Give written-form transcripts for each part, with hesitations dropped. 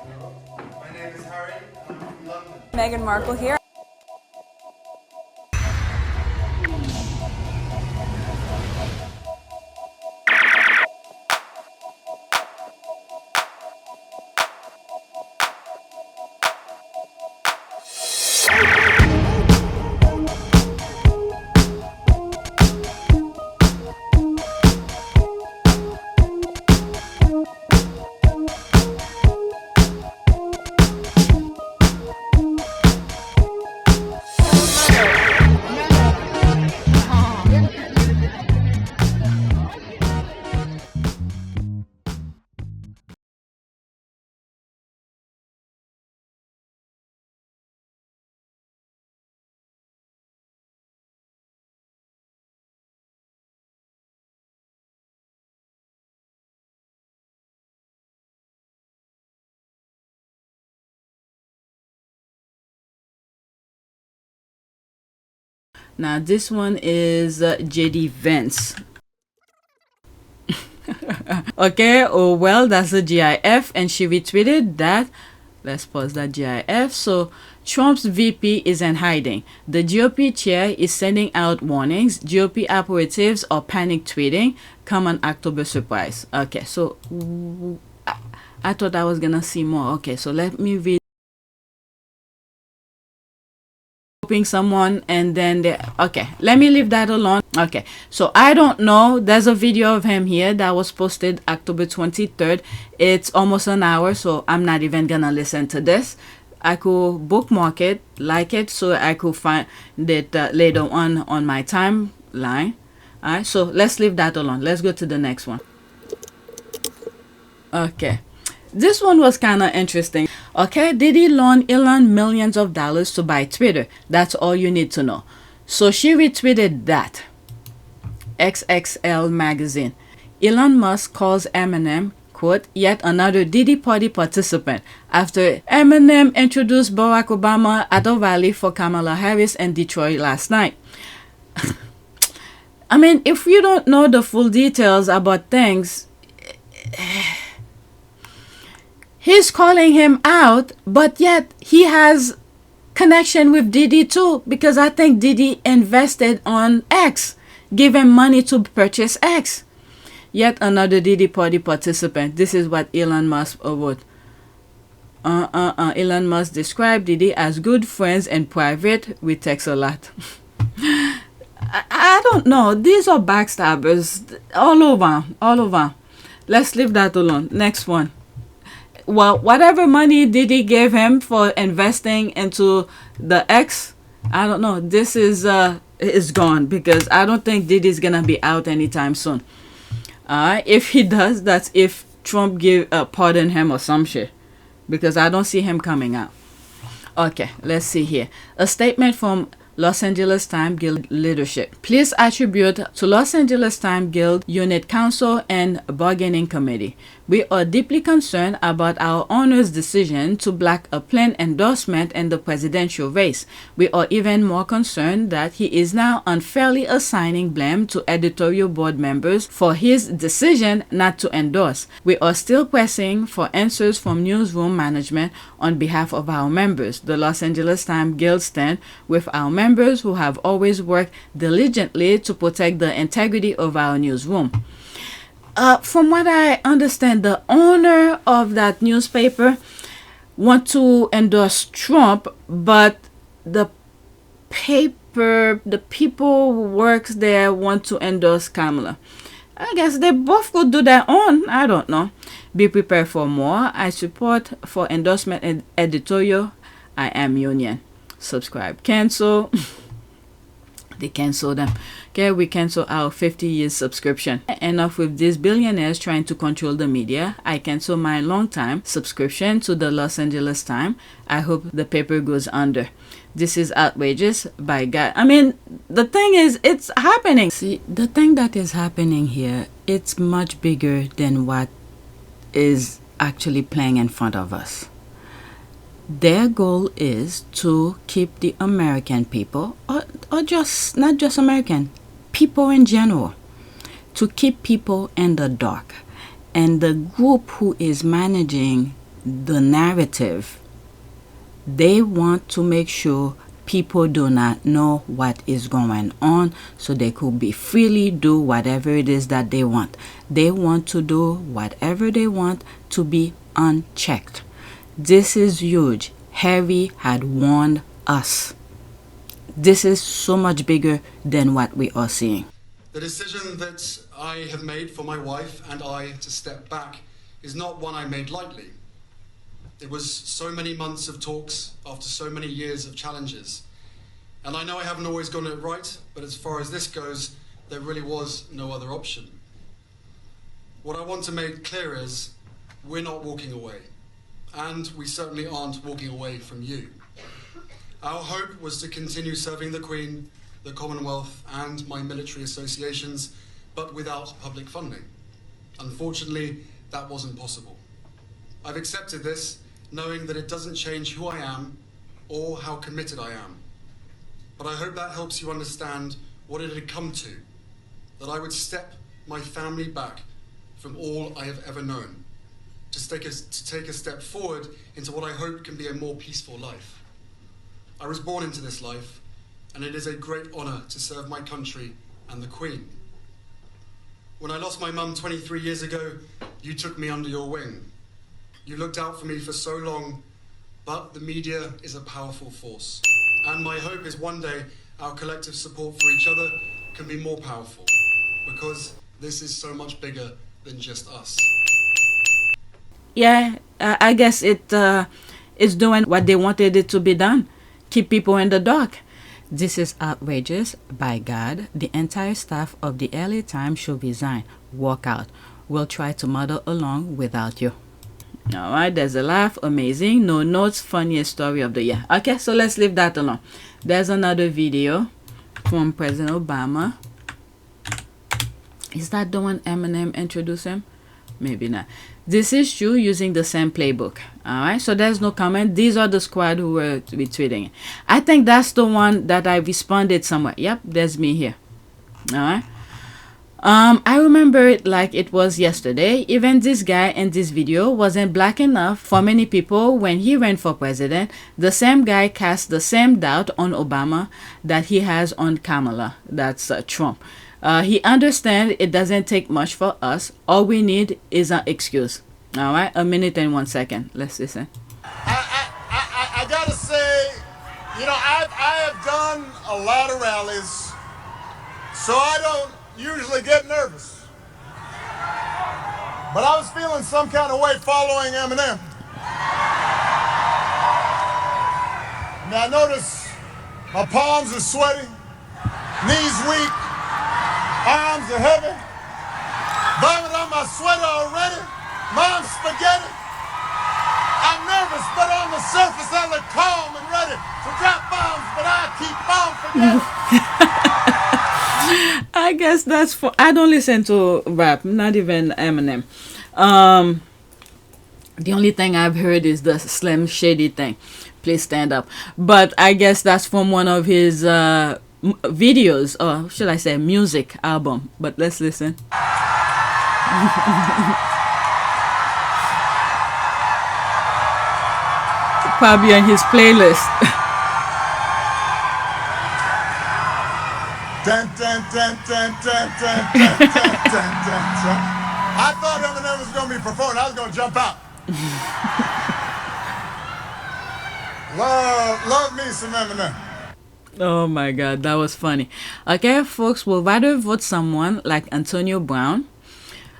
My name is Harry, and I'm from London. Meghan Markle here. Now this one is JD Vance. Okay, oh well, that's the GIF, and she retweeted that. Let's pause that GIF. So Trump's VP is in hiding. The GOP chair is sending out warnings. GOP operatives are panic tweeting. Come on October surprise. Okay, so I thought I was gonna see more. Okay, so let me read. Someone, and then okay, let me leave that alone. Okay, so I don't know, there's a video of him here that was posted October 23rd. It's almost an hour, so I'm not even gonna listen to this. I could bookmark it, like it, so I could find it later on my timeline. All right, so let's leave that alone. Let's go to the next one. Okay, this one was kind of interesting. Okay, did he loan Elon millions of dollars to buy Twitter? That's all you need to know. So she retweeted that. XXL magazine. Elon Musk calls Eminem, quote, yet another Diddy party participant after Eminem introduced Barack Obama at a rally for Kamala Harris in Detroit last night. I mean, if you don't know the full details about things, he's calling him out, but yet he has connection with Diddy too, because I think Diddy invested on X, gave him money to purchase X. Yet another Diddy party participant. This is what Elon Musk wrote. Elon Musk described Diddy as good friends in private. We text a lot. I don't know. These are backstabbers all over. Let's leave that alone. Next one. Well, whatever money Diddy gave him for investing into the X, I don't know. This is gone, because I don't think Diddy's gonna be out anytime soon. If he does, that's if Trump pardon him or some shit, because I don't see him coming out. Okay, let's see here. A statement from Los Angeles Times Guild leadership. Please attribute to Los Angeles Times Guild Unit Council and Bargaining Committee. We are deeply concerned about our owner's decision to block a planned endorsement in the presidential race. We are even more concerned that he is now unfairly assigning blame to editorial board members for his decision not to endorse. We are still pressing for answers from newsroom management on behalf of our members. The Los Angeles Times Guild stand with our members who have always worked diligently to protect the integrity of our newsroom. From what I understand, the owner of that newspaper want to endorse Trump, but the people who works there want to endorse Kamala. I guess they both could do their own. I don't know. Be prepared for more. I support for endorsement and editorial. I am union. Subscribe. Cancel. They cancel them. Okay, we cancel our 50 years subscription. Enough with these billionaires trying to control the media. I cancel my long time subscription to the Los Angeles Times. I hope the paper goes under. This is outrageous, by God. I mean, the thing is, it's happening. See, the thing that is happening here, it's much bigger than what is actually playing in front of us. Their goal is to keep the American people, or just not just American, people in general, to keep people in the dark. And the group who is managing the narrative. They want to make sure people do not know what is going on, so they could be freely do whatever it is that they want. They want to do whatever they want to be unchecked. This is huge. Harry had warned us. This is so much bigger than what we are seeing. The decision that I have made for my wife and I to step back is not one I made lightly. It was so many months of talks after so many years of challenges. And I know I haven't always gotten it right, but as far as this goes, there really was no other option. What I want to make clear is we're not walking away, and we certainly aren't walking away from you. Our hope was to continue serving the Queen, the Commonwealth, and my military associations, but without public funding. Unfortunately, that wasn't possible. I've accepted this, knowing that it doesn't change who I am or how committed I am. But I hope that helps you understand what it had come to, that I would step my family back from all I have ever known, to take a step forward into what I hope can be a more peaceful life. I was born into this life, and it is a great honor to serve my country and the Queen. When I lost my mum 23 years ago, you took me under your wing. You looked out for me for so long, but the media is a powerful force. And my hope is one day our collective support for each other can be more powerful, because this is so much bigger than just us. Yeah, I guess it's doing what they wanted it to be done. Keep people in the dark. This is outrageous. By God, the entire staff of the LA Times should resign. Walk out. We'll try to muddle along without you. Alright, there's a laugh. Amazing. No notes. Funniest story of the year. Okay, so let's leave that alone. There's another video from President Obama. Is that the one Eminem introduced him? Maybe not. This is true, using the same playbook. Alright, so there's no comment. These are the squad who were retweeting it. I think that's the one that I responded somewhere. Yep, there's me here. Alright. I remember it like it was yesterday. Even this guy in this video wasn't black enough for many people when he ran for president. The same guy cast the same doubt on Obama that he has on Kamala. That's Trump. He understands it doesn't take much for us. All we need is an excuse. All right, a minute and 1 second. Let's listen. I gotta say, you know, I have done a lot of rallies, so I don't usually get nervous. But I was feeling some kind of way following Eminem. Now notice my palms are sweaty, knees weak, arms are heavy, vomit on my sweater already, mom's spaghetti. I'm nervous, but on the surface I look calm and ready to drop bombs, but I keep on forgetting. I guess that's for... I don't listen to rap, not even Eminem. The only thing I've heard is the Slim Shady thing. Please stand up. But I guess that's from one of his videos, or should I say music album. But let's listen. Probably on his playlist. Dun, dun, dun, dun, dun, dun, dun, dun, dun, dun, dun. I thought Eminem was going to be performing. I was going to jump out. Love me some Eminem. Oh my God, that was funny. Okay, folks will rather vote someone like Antonio Brown.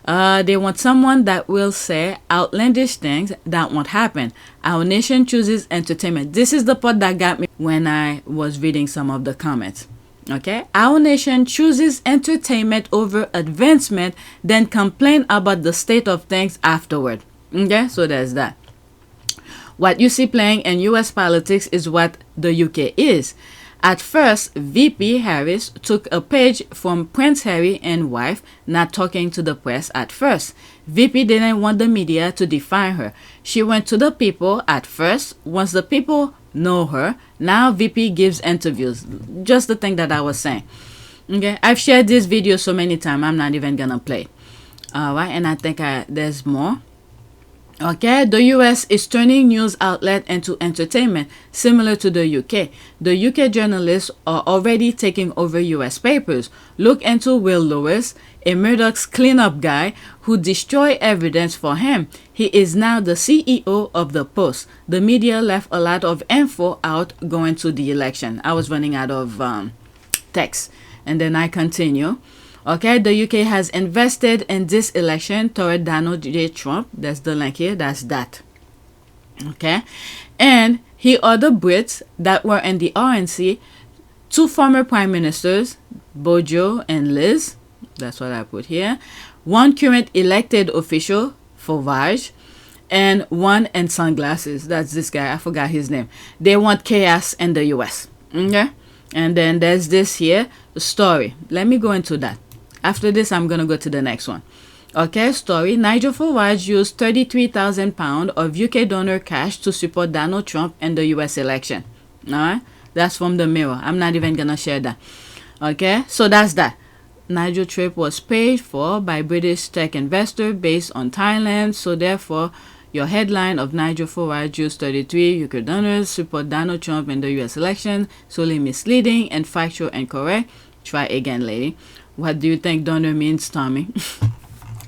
They want someone that will say outlandish things that won't happen. Our nation chooses entertainment. This is the part that got me when I was reading some of the comments. Okay, our nation chooses entertainment over advancement, then complain about the state of things afterward. Okay, so there's that. What you see playing in US politics is what the UK is. At first, VP Harris took a page from Prince Harry and wife, not talking to the press at first. VP didn't want the media to define her. She went to the people at first. Once the people know her, now VP gives interviews. Just the thing that I was saying. Okay, I've shared this video so many times, I'm not even gonna play. Alright, and I think there's more. Okay, the US is turning news outlet into entertainment, similar to the UK. The UK journalists are already taking over US papers. Look into Will Lewis, a Murdoch's cleanup guy who destroyed evidence for him. He is now the CEO of the Post. The media left a lot of info out going to the election. I was running out of text. And then I continue. Okay, the UK has invested in this election toward Donald J. Trump. That's the link here. That's that. Okay. And here are the Brits that were in the RNC. 2 former prime ministers, Bojo and Liz. That's what I put here. 1 current elected official, Fauvage. And 1 in sunglasses. That's this guy. I forgot his name. They want chaos in the US. Okay. And then there's this here. Story. Let me go into that. After this, I'm going to go to the next one. Okay, story. Nigel Farage used £33,000 of UK donor cash to support Donald Trump in the US election. Alright, that's from the Mirror. I'm not even going to share that. Okay, so that's that. Nigel trip was paid for by British tech investor based on Thailand. So therefore, your headline of Nigel Farage used 33 UK donors support Donald Trump in the US election. Solely misleading and factual incorrect. Try again, lady. What do you think donor means, Tommy?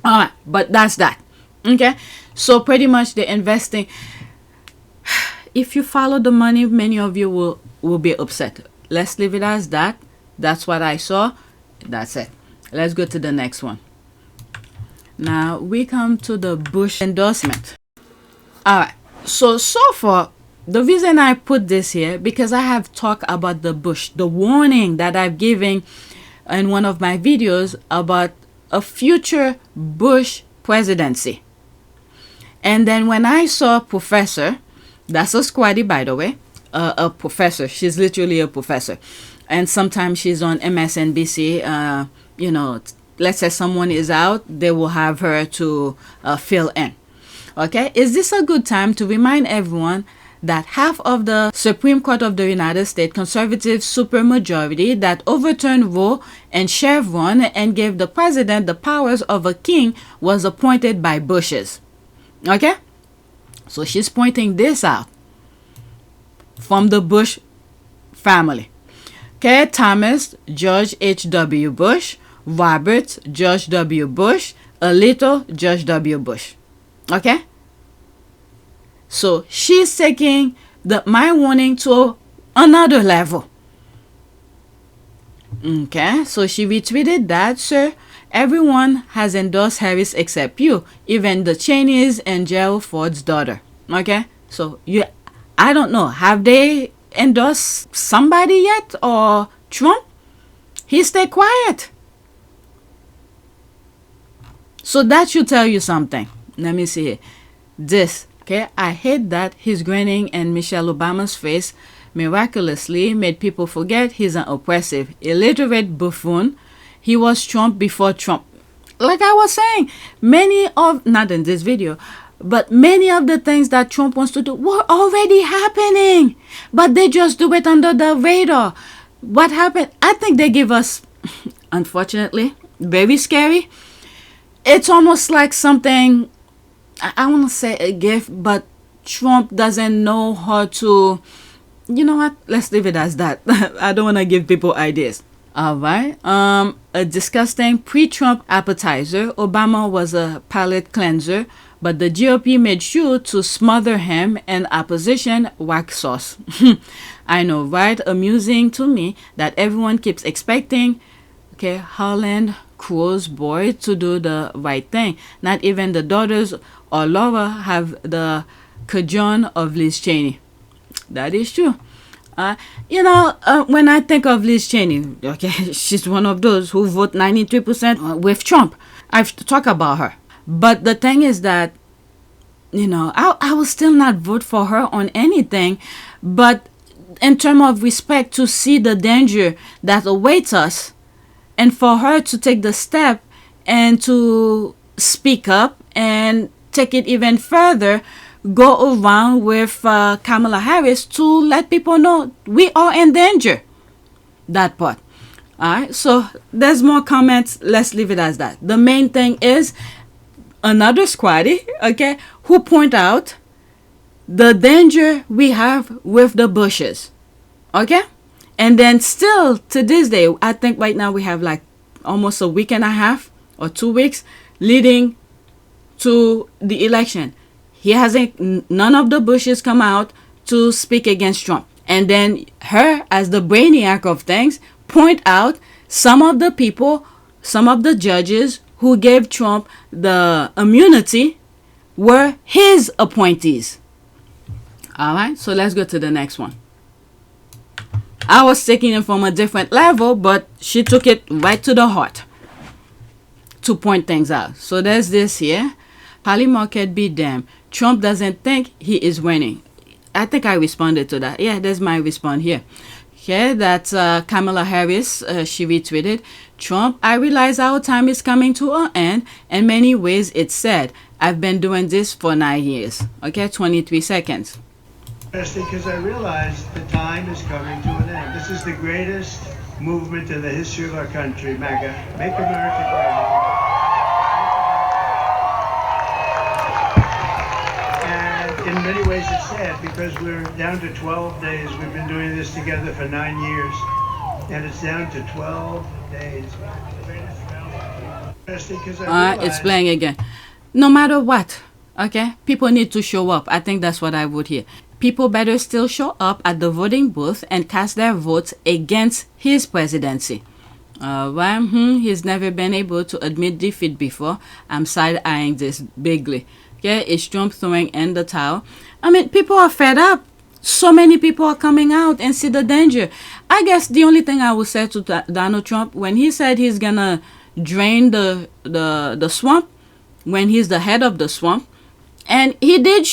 Alright, but that's that. Okay, so pretty much they're investing. If you follow the money, many of you will be upset. Let's leave it as that. That's what I saw. That's it. Let's go to the next one. Now we come to the Bush endorsement. Alright, so far, the reason I put this here, because I have talked about the Bush, the warning that I've given in one of my videos about a future Bush presidency. And then when I saw Professor, that's a squaddy, by the way, a professor, she's literally a professor, and sometimes she's on MSNBC. You know, let's say someone is out, they will have her to fill in. Okay, is this a good time to remind everyone that half of the Supreme Court of the United States conservative supermajority that overturned Roe and Chevron and gave the president the powers of a king was appointed by Bushes? Okay, so she's pointing this out from the Bush family. Okay, Thomas George H.W. Bush, Robert George W. Bush, Alito George W. Bush. Okay, so she's taking my warning to another level. Okay, so she retweeted that, sir, everyone has endorsed Harris except you, even the Cheneys and Gerald Ford's daughter. Okay, so I don't know, have they endorsed somebody yet, or Trump? He stayed quiet. So that should tell you something. Let me see here. This. Okay, I hate that he's grinning in Michelle Obama's face miraculously made people forget he's an oppressive, illiterate buffoon. He was Trump before Trump. Like I was saying, not in this video, but many of the things that Trump wants to do were already happening, but they just do it under the radar. What happened? I think they give us, unfortunately, very scary. It's almost like something, I want to say a gift, but Trump doesn't know how to, you know what? Let's leave it as that. I don't want to give people ideas. All right. A disgusting pre-Trump appetizer. Obama was a palate cleanser, but the GOP made sure to smother him in opposition wax sauce. I know, right? Amusing to me that everyone keeps expecting, okay, Harlan Crow's boy to do the right thing. Not even the daughters or Laura have the cajon of Liz Cheney. That is true. When I think of Liz Cheney, okay, she's one of those who vote 93% with Trump. I've talked about her. But the thing is that, I will still not vote for her on anything. But in terms of respect, to see the danger that awaits us, and for her to take the step and to speak up and take it even further, go around with Kamala Harris to let people know we are in danger. That part. All right. So there's more comments. Let's leave it as that. The main thing is, another squatty, okay, who point out the danger we have with the bushes, okay? And then still to this day, I think right now we have like almost a week and a half or 2 weeks leading to the election. He hasn't, none of the bushes come out to speak against Trump. And then her, as the brainiac of things, point out some of the people, some of the judges who gave Trump the immunity were his appointees. All right, so let's go to the next one. I was taking it from a different level, but she took it right to the heart to point things out. So there's this here. Polymarket be damned. Trump doesn't think he is winning. I think I responded to that. Yeah, there's my response here. Okay, that's Kamala Harris. She retweeted, Trump, I realize our time is coming to an end. In many ways, it's sad. I've been doing this for 9 years. Okay, 23 seconds. Because I realize the time is coming to an end. This is the greatest movement in the history of our country, MAGA. Make America great. In many ways it's sad because we're down to 12 days. We've been doing this together for 9 years and it's down to 12 days. It's playing again. No matter what, okay, people need to show up. I think that's what I would hear. People better still show up at the voting booth and cast their votes against his presidency. He's never been able to admit defeat before. I'm side-eyeing this bigly. Okay, is Trump throwing in the towel? I mean, people are fed up. So many people are coming out and see the danger. I guess the only thing I would say to Donald Trump, when he said he's gonna drain the swamp, when he's the head of the swamp, and he did,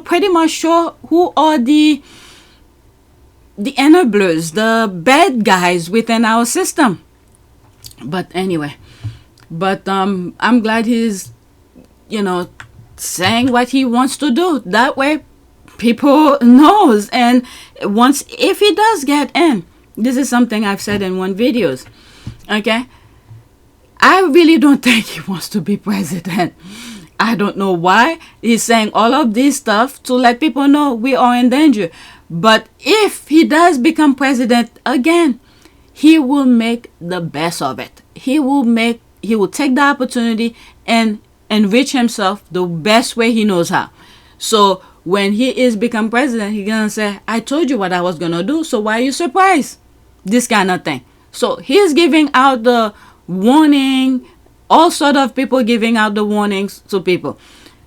pretty much show who are the enablers, the bad guys within our system. But anyway, I'm glad he's, saying what he wants to do. That way people knows. And if he does get in, this is something I've said in one videos, okay, I really don't think he wants to be president. I don't know why he's saying all of this stuff to let people know we are in danger. But if he does become president again, he will make the best of it. He will take the opportunity and enrich himself the best way he knows how. So when he is become president, he's gonna say, I told you what I was gonna do, so why are you surprised? This kind of thing. So he's giving out the warning, all sort of people giving out the warnings to people.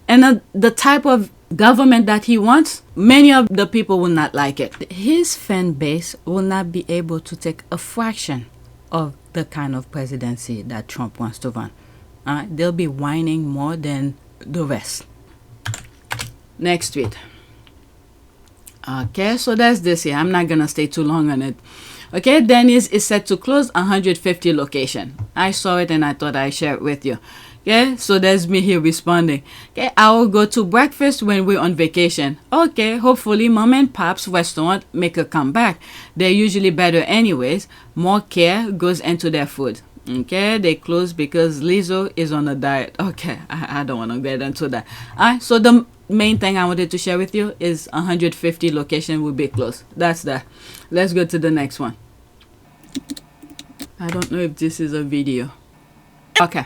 And the type of government that he wants, many of the people will not like it. His fan base will not be able to take a fraction of the kind of presidency that Trump wants to run. They'll be whining more than the rest. Next tweet. Okay, so that's this here. I'm not gonna stay too long on it. Okay, Denny's is set to close 150 location. I saw it and I thought I'd share it with you. Okay, so there's me here responding. Okay, I will go to breakfast when we're on vacation. Okay, hopefully Mom and Pop's restaurant make a comeback. They're usually better anyways. More care goes into their food. Okay, they close because Lizzo is on a diet. Okay, I don't want to get into that. Alright, so the main thing I wanted to share with you is 150 location will be closed. That's that. Let's go to the next one. I don't know if this is a video. Okay,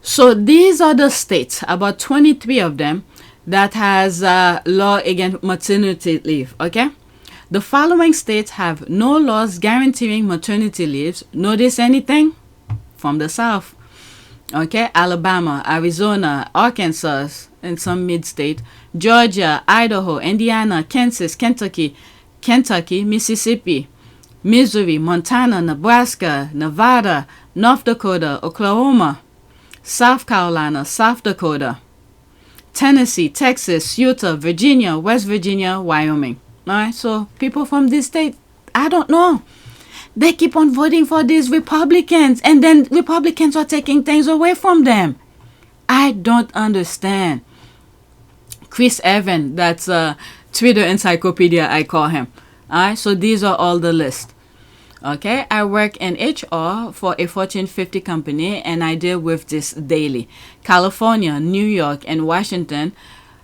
so these are the states, about 23 of them, that has law against maternity leave. Okay, the following states have no laws guaranteeing maternity leaves. Notice anything? From the South. Okay, Alabama, Arizona, Arkansas, and some mid-state, Georgia, Idaho, Indiana, Kansas, Kentucky, Mississippi, Missouri, Montana, Nebraska, Nevada, North Dakota, Oklahoma, South Carolina, South Dakota, Tennessee, Texas, Utah, Virginia, West Virginia, Wyoming. Alright, so people from this state, I don't know. They keep on voting for these Republicans, and then Republicans are taking things away from them. I don't understand. Chris Evans, that's Twitter encyclopedia, I call him. Alright, so these are all the list. Okay, I work in HR for a Fortune 50 company and I deal with this daily. California, New York, and Washington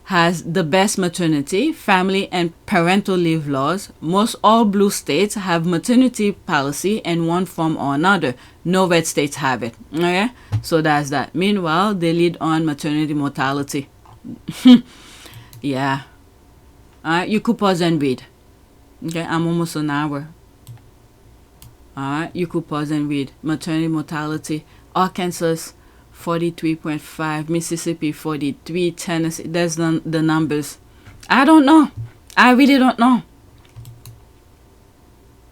has the best maternity, family, and parental leave laws. Most all blue states have maternity policy in one form or another. No red states have it. Okay, so that's that. Meanwhile, they lead on maternity mortality. Yeah. Alright, you could pause and read. Okay, I'm almost an hour. Alright, you could pause and read. Maternity mortality. Arkansas 43.5, Mississippi 43, Tennessee. There's the numbers. I don't know. I really don't know.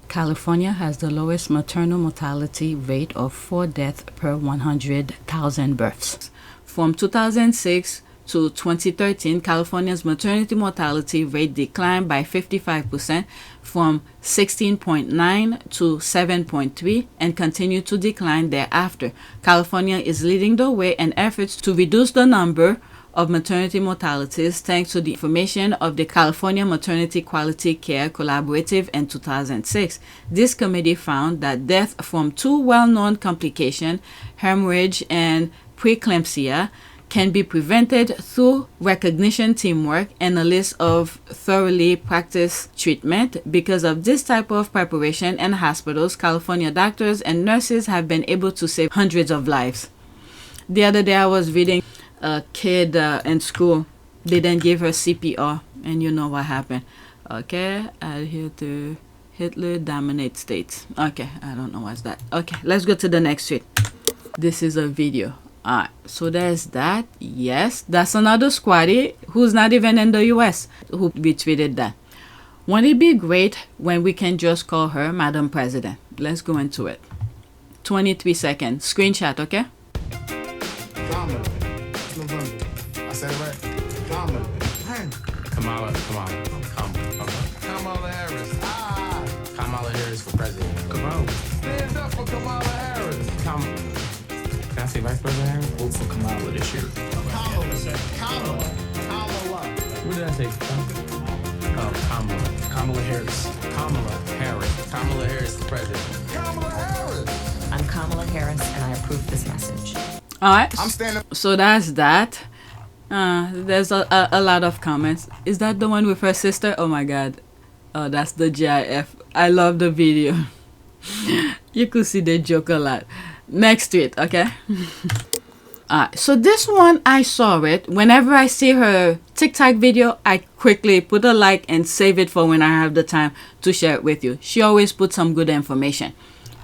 California has the lowest maternal mortality rate of 4 deaths per 100,000 births. From 2006 to 2013, California's maternity mortality rate declined by 55% from 16.9 to 7.3 and continued to decline thereafter. California is leading the way in efforts to reduce the number of maternity mortalities thanks to the information of the California Maternity Quality Care Collaborative in 2006. This committee found that death from two well-known complications, hemorrhage and preeclampsia, can be prevented through recognition, teamwork, and a list of thoroughly practiced treatment. Because of this type of preparation in hospitals, California doctors and nurses have been able to save hundreds of lives. The other day I was reading a kid in school. They didn't give her CPR, and you know what happened. Okay, adhere to Hitler dominate states. Okay, I don't know what's that. Okay, let's go to the next tweet. This is a video. Alright, so there's that. Yes, that's another squatty who's not even in the US who retweeted that. Won't it be great when we can just call her Madam President? Let's go into it. 23 seconds. Screenshot, okay? Kamala. November. I said it right. Kamala. Kamala Harris. Kamala Harris for president. Come on. Stand up for Kamala Harris. Can I say Vice President Harris? Vote for Kamala this year. Kamala. What did I say? Oh, Kamala Harris. Kamala Harris for president. Kamala Harris. I'm Kamala Harris, and I approve this message. Alright, I'm standing. so that's that. There's a lot of comments. Is that the one with her sister? Oh my god. Oh, that's the GIF. I love the video. You could see the joke a lot. Next tweet, okay? Alright, so this one, I saw it. Whenever I see her TikTok video, I quickly put a like and save it for when I have the time to share it with you. She always puts some good information.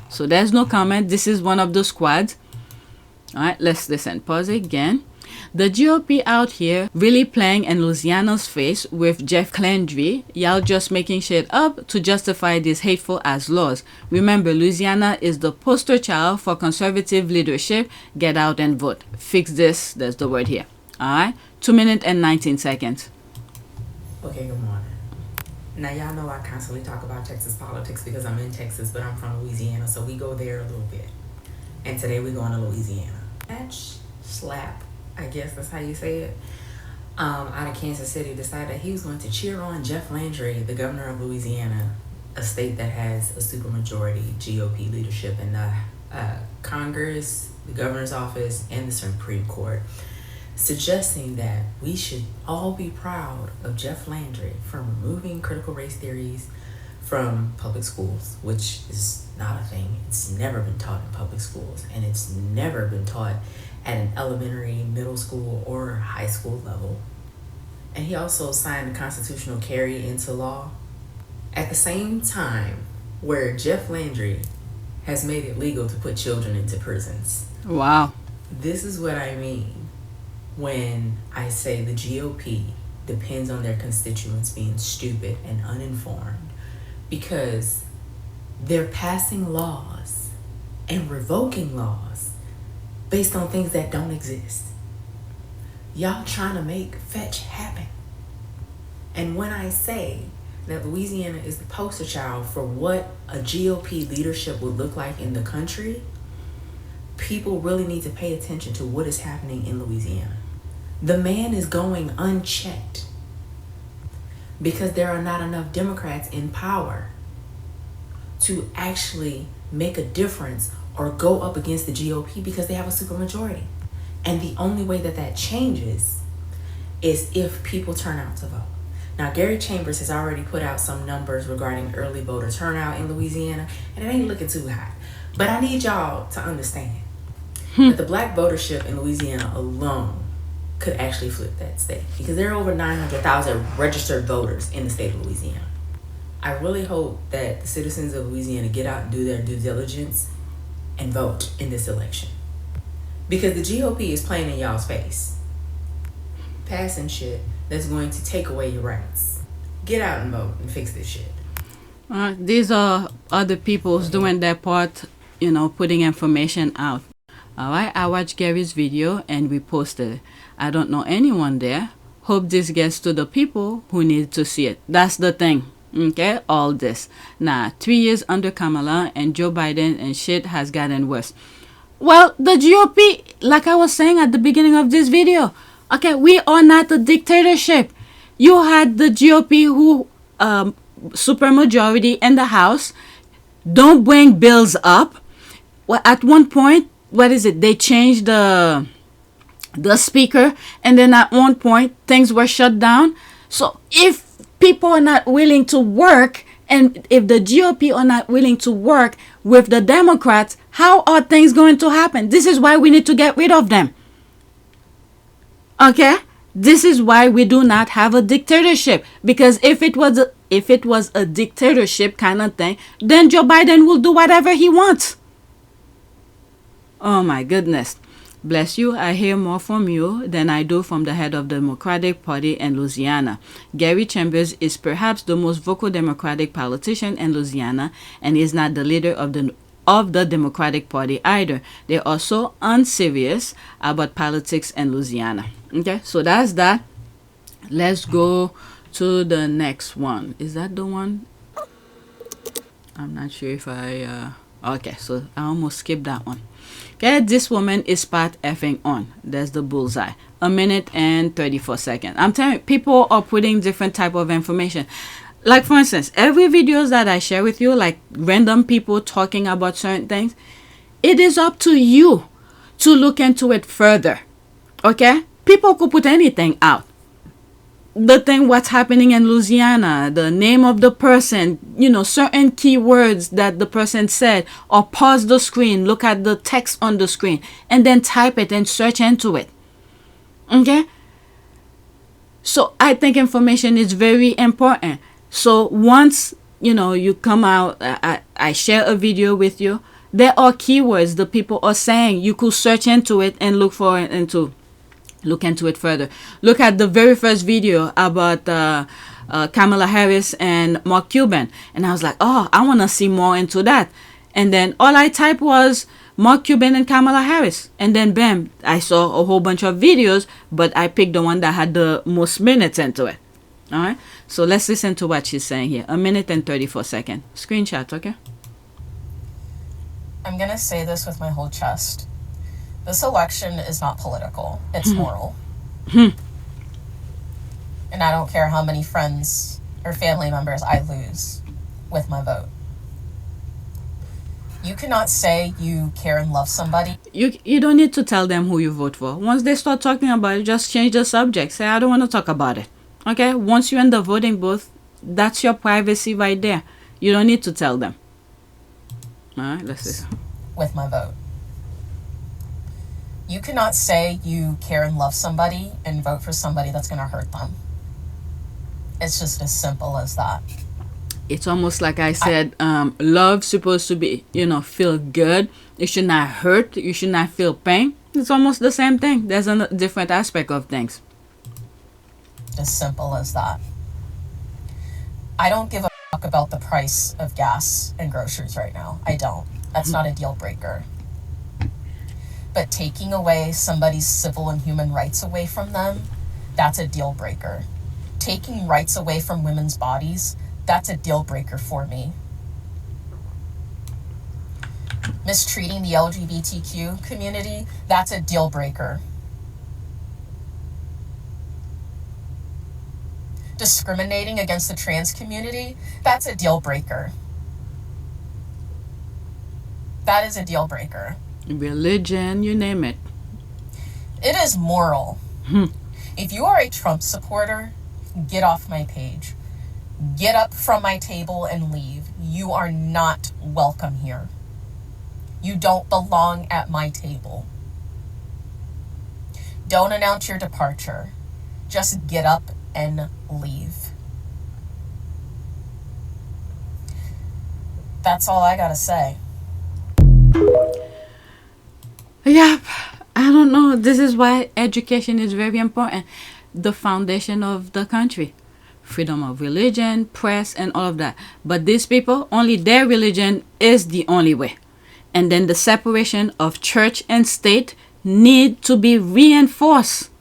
So there's no comment. This is one of the squads. Alright, let's listen. Pause again. The GOP out here really playing in Louisiana's face with Jeff Landry. Y'all just making shit up to justify these hateful ass laws. Remember, Louisiana is the poster child for conservative leadership. Get out and vote. Fix this. That's the word here. Alright? 2 minutes and 19 seconds. Okay, good morning. Now, y'all know I constantly talk about Texas politics because I'm in Texas, but I'm from Louisiana, so we go there a little bit. And today we're going to Louisiana. Slap, I guess that's how you say it, out of Kansas City decided that he was going to cheer on Jeff Landry, the governor of Louisiana, a state that has a supermajority GOP leadership in the Congress, the governor's office, and the Supreme Court, suggesting that we should all be proud of Jeff Landry for removing critical race theories from public schools, which is not a thing. It's never been taught in public schools, and it's never been taught at an elementary, middle school, or high school level. And he also signed the constitutional carry into law at the same time where Jeff Landry has made it legal to put children into prisons. Wow. This is what I mean when I say the GOP depends on their constituents being stupid and uninformed, because they're passing laws and revoking laws based on things that don't exist. Y'all trying to make fetch happen. And when I say that Louisiana is the poster child for what a GOP leadership would look like in the country, people really need to pay attention to what is happening in Louisiana. The man is going unchecked because there are not enough Democrats in power. to actually make a difference or go up against the GOP because they have a supermajority. And the only way that that changes is if people turn out to vote. Now, Gary Chambers has already put out some numbers regarding early voter turnout in Louisiana, and it ain't looking too hot. But I need y'all to understand that the black votership in Louisiana alone could actually flip that state, because there are over 900,000 registered voters in the state of Louisiana. I really hope that the citizens of Louisiana get out and do their due diligence and vote in this election, because the GOP is playing in y'all's face, passing shit that's going to take away your rights. Get out and vote and fix this shit. These are other people's doing their part, you know, putting information out. Alright, I watched Gary's video and we posted it. I don't know anyone there. Hope this gets to the people who need to see it. That's the thing. Okay, all this. Now, 3 years under Kamala and Joe Biden and shit has gotten worse. Well, the GOP, like I was saying at the beginning of this video, okay, we are not a dictatorship. You had the GOP who supermajority in the House, don't bring bills up. Well, at one point, what is it? They changed the speaker, and then at one point things were shut down. So if people are not willing to work, and if the GOP are not willing to work with the Democrats, how are things going to happen? This is why we need to get rid of them. Okay? This is why we do not have a dictatorship. Because if it was a dictatorship kind of thing, then Joe Biden will do whatever he wants. Oh my goodness. Bless you. I hear more from you than I do from the head of the Democratic Party in Louisiana. Gary Chambers is perhaps the most vocal Democratic politician in Louisiana, and is not the leader of the Democratic Party either. They are so unserious about politics in Louisiana. Okay, so that's that. Let's go to the next one. Is that the one? I'm not sure if I... Okay, so I almost skipped that one. Okay, this woman is spot effing on. There's the bullseye. 1 minute and 34 seconds. I'm telling you, people are putting different type of information. Like, for instance, every videos that I share with you, like random people talking about certain things, it is up to you to look into it further. Okay? People could put anything out. The thing, what's happening in Louisiana, the name of the person, you know, certain keywords that the person said, or pause the screen, look at the text on the screen, and then type it and search into it. Okay? So I think information is very important. So once, you know, you come out, I share a video with you, there are keywords the people are saying. You could search into it and look into it further. Look at the very first video about Kamala Harris and Mark Cuban, and I was like, oh, I want to see more into that. And then all I typed was Mark Cuban and Kamala Harris, and then bam, I saw a whole bunch of videos, but I picked the one that had the most minutes into it. All right, so let's listen to what she's saying here. 1 minute and 34 seconds. Screenshot, okay? I'm gonna say this with my whole chest. This election is not political. It's moral. And I don't care how many friends or family members I lose with my vote. You cannot say you care and love somebody. You don't need to tell them who you vote for. Once they start talking about it, just change the subject. Say, I don't want to talk about it. Okay? Once you're in the voting booth, that's your privacy right there. You don't need to tell them. All right, let's see. With my vote. You cannot say you care and love somebody and vote for somebody that's going to hurt them. It's just as simple as that. It's almost like I said, love's supposed to be, you know, feel good. It should not hurt. You should not feel pain. It's almost the same thing. There's a different aspect of things. As simple as that. I don't give a fuck about the price of gas and groceries right now. I don't. That's not a deal breaker. But taking away somebody's civil and human rights away from them, that's a deal breaker. Taking rights away from women's bodies, that's a deal breaker for me. Mistreating the LGBTQ community, that's a deal breaker. Discriminating against the trans community, that's a deal breaker. That is a deal breaker. Religion, you name it. It is moral. If you are a Trump supporter, get off my page. Get up from my table and leave. You are not welcome here. You don't belong at my table. Don't announce your departure. Just get up and leave. That's all I gotta say. Yep. I don't know. This is why education is very important. The foundation of the country. Freedom of religion, press, and all of that. But these people, only their religion is the only way. And then the separation of church and state need to be reinforced.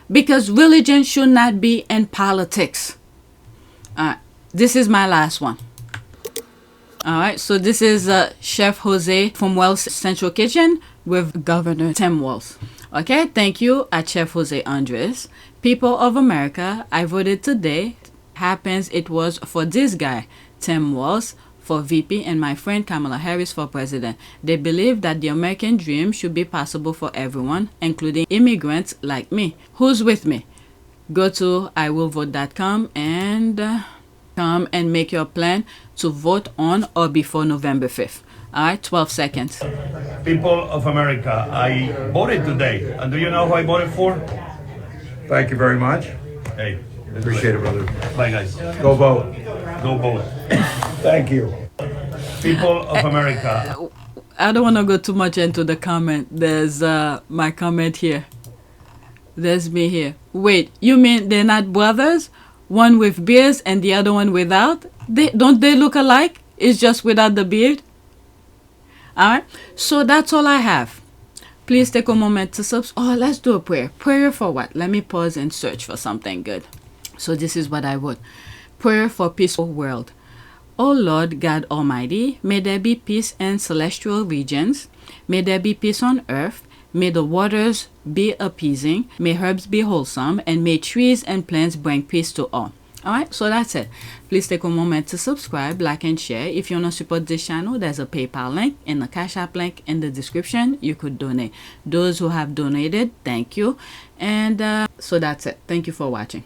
Because religion should not be in politics. This is my last one. Alright, so this is Chef Jose from Wells Central Kitchen with Governor Tim Walz. Okay, thank you at Chef Jose Andres. People of America, I voted today. Happens it was for this guy, Tim Walz, for VP, and my friend Kamala Harris for president. They believe that the American dream should be possible for everyone, including immigrants like me. Who's with me? Go to iwillvote.com and come and make your plan to vote on or before November 5th. All right, 12 seconds. People of America, I voted today. And do you know who I voted for? Thank you very much. Hey. Appreciate it, brother. Bye, guys. Go vote. Go vote. Thank you. People of America. I don't want to go too much into the comment. There's my comment here. There's me here. Wait, you mean they're not brothers? One with beards and the other one without? Don't they look alike? It's just without the beard? Alright, so that's all I have. Please take a moment to subscribe. Oh, let's do a prayer. Prayer for what? Let me pause and search for something good. So this is what I wrote. Prayer for peaceful world. O Lord God Almighty, may there be peace in celestial regions. May there be peace on earth. May the waters be appeasing. May herbs be wholesome. And may trees and plants bring peace to all. Alright, so that's it. Please take a moment to subscribe, like, and share. If you want to support this channel, there's a PayPal link and a Cash App link in the description. You could donate. Those who have donated, thank you. And so that's it. Thank you for watching.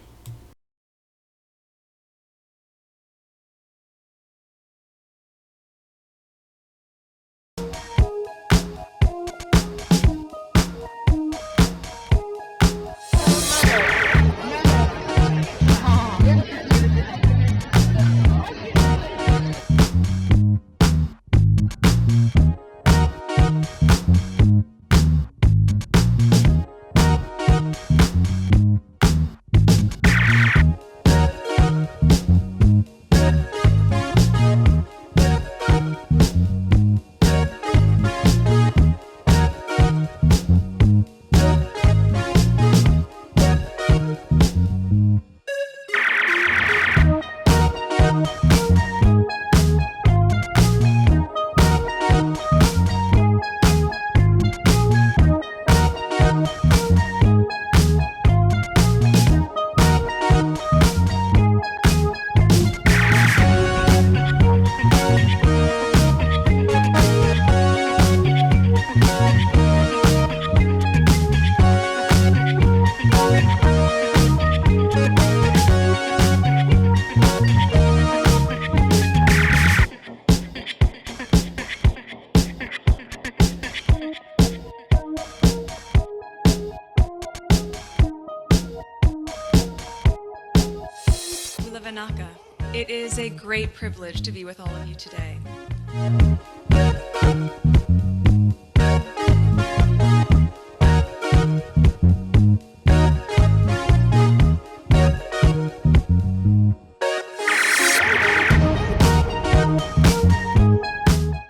It is a great privilege to be with all of you today.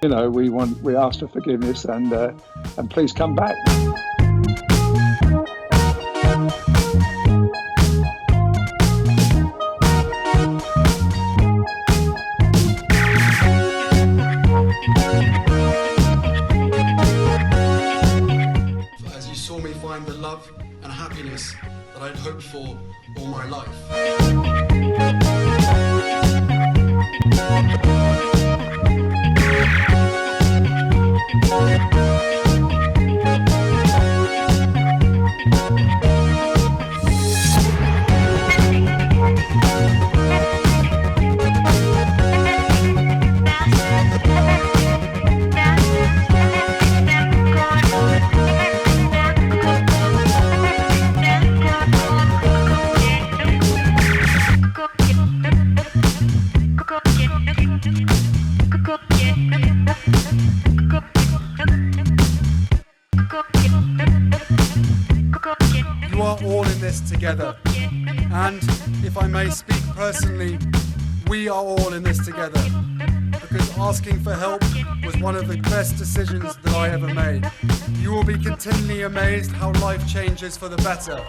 You know, we ask for forgiveness and please come back. As you saw me find the love and happiness that I'd hoped for all my life. You are all in this together. And if I may speak personally, we are all in this together. Because asking for help was one of the best decisions that I ever made. You will be continually amazed how life changes for the better